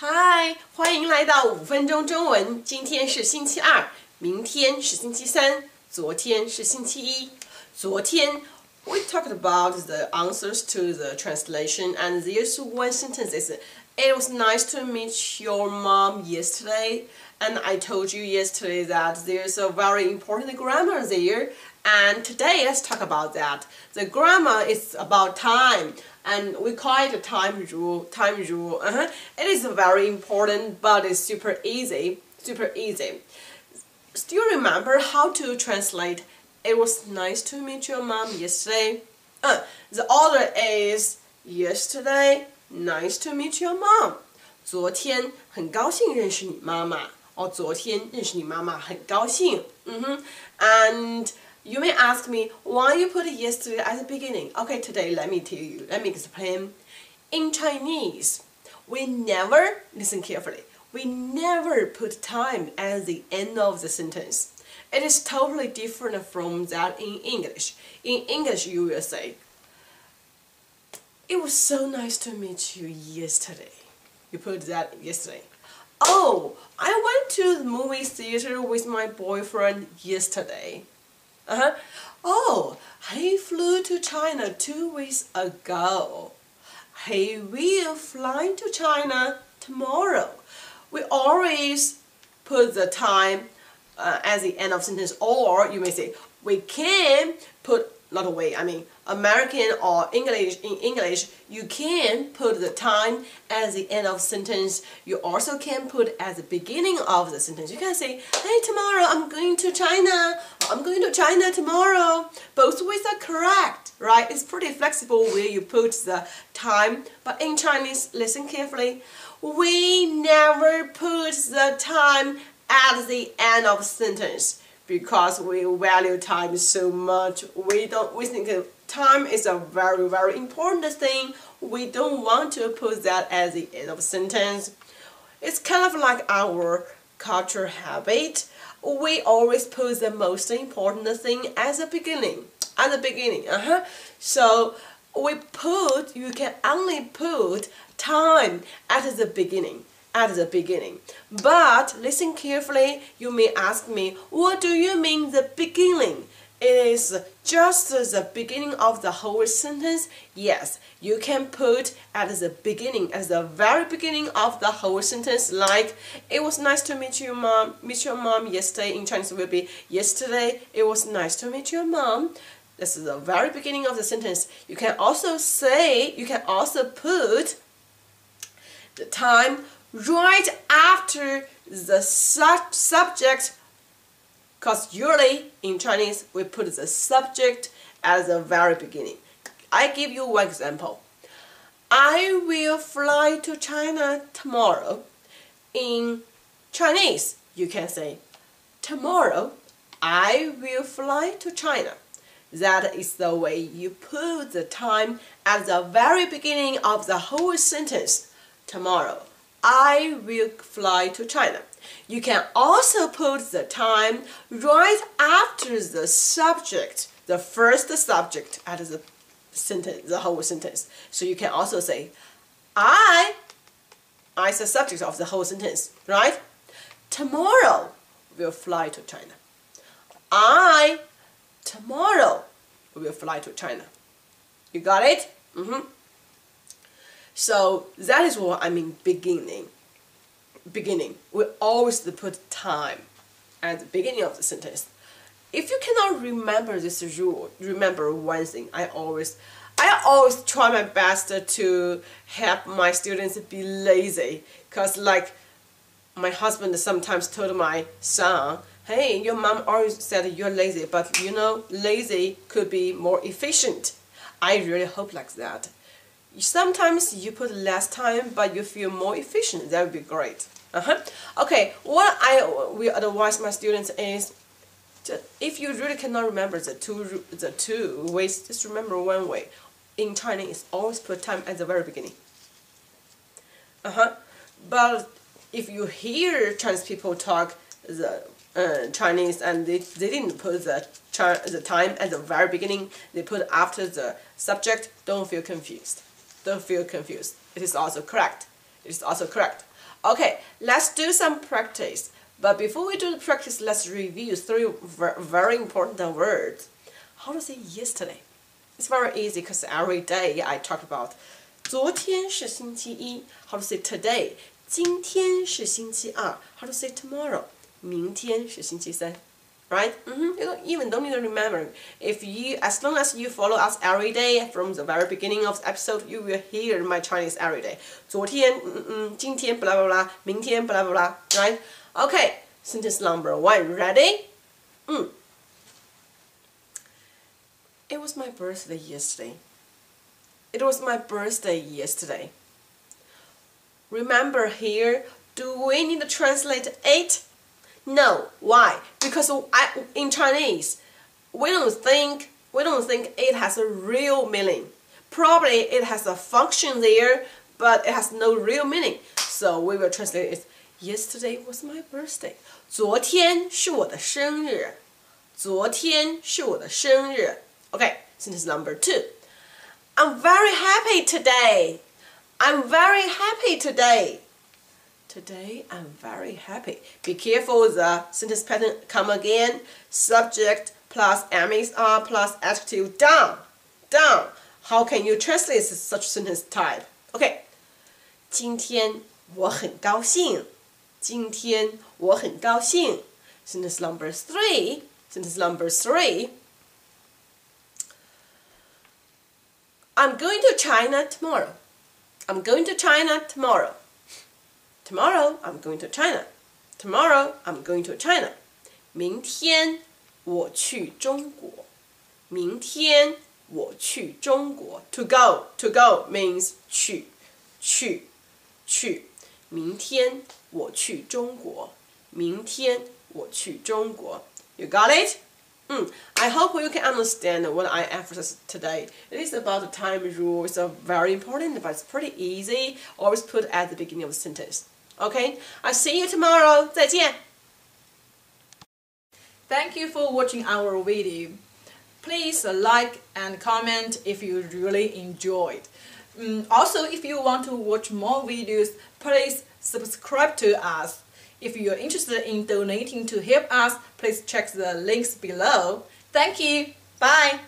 嗨，欢迎来到5分钟中文。今天是星期二，明天是星期三，昨天是星期一。昨天 we talked about the answers to the translation, and there's one sentence is, "It was nice to meet your mom yesterday." And I told you yesterday that there's a very important grammar there. And today let's talk about that. The grammar is about time, and we call it a time rule. Time rule. It is very important, but it's super easy. Super easy. Still remember how to translate "It was nice to meet your mom yesterday." The order is yesterday, nice to meet your mom. 昨天很高兴认识你妈妈。昨天认识你妈妈很高兴。And you may ask me why you put yesterday at the beginning. Okay, today let me tell you. Let me explain. In Chinese, we never, listen carefully, we never put time at the end of the sentence. It is totally different from that in English. In English, you will say, "It was so nice to meet you yesterday." You put that yesterday. "Oh, I went to the movie theater with my boyfriend yesterday." "Oh, he flew to China 2 weeks ago. He will fly to China tomorrow." We always put the time at the end of sentence, or you may say we can put, not away, I mean American or English. In English, you can put the time at the end of sentence. You also can put at the beginning of the sentence. You can say, "Hey, tomorrow I'm going to China." "I'm going to China tomorrow." Both ways are correct, right? It's pretty flexible where you put the time. But in Chinese, listen carefully, we never put the time at the end of sentence because we value time so much. We think time is a very, very important thing. We don't want to put that at the end of sentence. It's kind of like our culture habit. We always put the most important thing at the beginning. At the beginning, So you can only put time at the beginning. At the beginning. But listen carefully, you may ask me, what do you mean the beginning? It is just the beginning of the whole sentence. Yes, you can put at the beginning, at the very beginning of the whole sentence, like, "It was nice to meet your mom yesterday." In Chinese will be, "Yesterday it was nice to meet your mom." This is the very beginning of the sentence. You can also put the time right after the subject, because usually in Chinese we put the subject at the very beginning. I give you one example. "I will fly to China tomorrow." In Chinese, you can say, "Tomorrow I will fly to China." That is the way you put the time at the very beginning of the whole sentence. Tomorrow I will fly to China. You can also put the time right after the subject, the first subject at the sentence, the whole sentence. So you can also say, I is the subject of the whole sentence, right? "Tomorrow will fly to China." I tomorrow will fly to China. You got it? So that is what I mean beginning. Beginning. We always put time at the beginning of the sentence. If you cannot remember this rule, remember one thing. I always try my best to help my students be lazy. Because like my husband sometimes told my son, "Hey, your mom always said you're lazy, but you know, lazy could be more efficient." I really hope like that. Sometimes you put less time, but you feel more efficient. That would be great. Okay, what I will advise my students is, if you really cannot remember the two ways, just remember one way. In Chinese, always put time at the very beginning. But if you hear Chinese people talk the Chinese and they didn't put the time at the very beginning, they put after the subject, don't feel confused. Don't feel confused. It is also correct. It is also correct. Okay, let's do some practice. But before we do the practice, let's review 3 very important words. How to say yesterday? It's very easy because every day I talk about 昨天是星期一 How to say today? 今天是星期二 How to say tomorrow? 明天是星期三 Right? You don't need to remember. As long as you follow us every day from the very beginning of the episode, you will hear my Chinese every day. 昨天今天 blah blah blah 明天 blah blah blah Right? Okay, sentence number 1. Ready? It was my birthday yesterday. It was my birthday yesterday. Remember here, do we need to translate it? No. Why? Because in Chinese, we don't think it has a real meaning. Probably it has a function there, but it has no real meaning. So we will translate it. Yesterday was my birthday. 昨天是我的生日。昨天是我的生日。Okay, sentence number 2. I'm very happy today. I'm very happy today. Today I'm very happy. Be careful, the sentence pattern come again. Subject plus MSR plus adjective down. Down. How can you translate such sentence type? Okay. 今天我很高兴。今天我很高兴。Sentence number 3. Sentence number 3. I'm going to China tomorrow. I'm going to China tomorrow. Tomorrow, I'm going to China. Tomorrow, I'm going to China. 明天我去中国。明天我去中国。To go means 去。明天我去中国。明天我去中国。You got it? I hope you can understand what I emphasize today. It is about the time rule. It's very important, but it's pretty easy. Always put at the beginning of the sentence. Okay? I'll see you tomorrow. 再见. Thank you for watching our video. Please like and comment if you really enjoyed. Also, if you want to watch more videos, please subscribe to us. If you are interested in donating to help us, please check the links below. Thank you. Bye.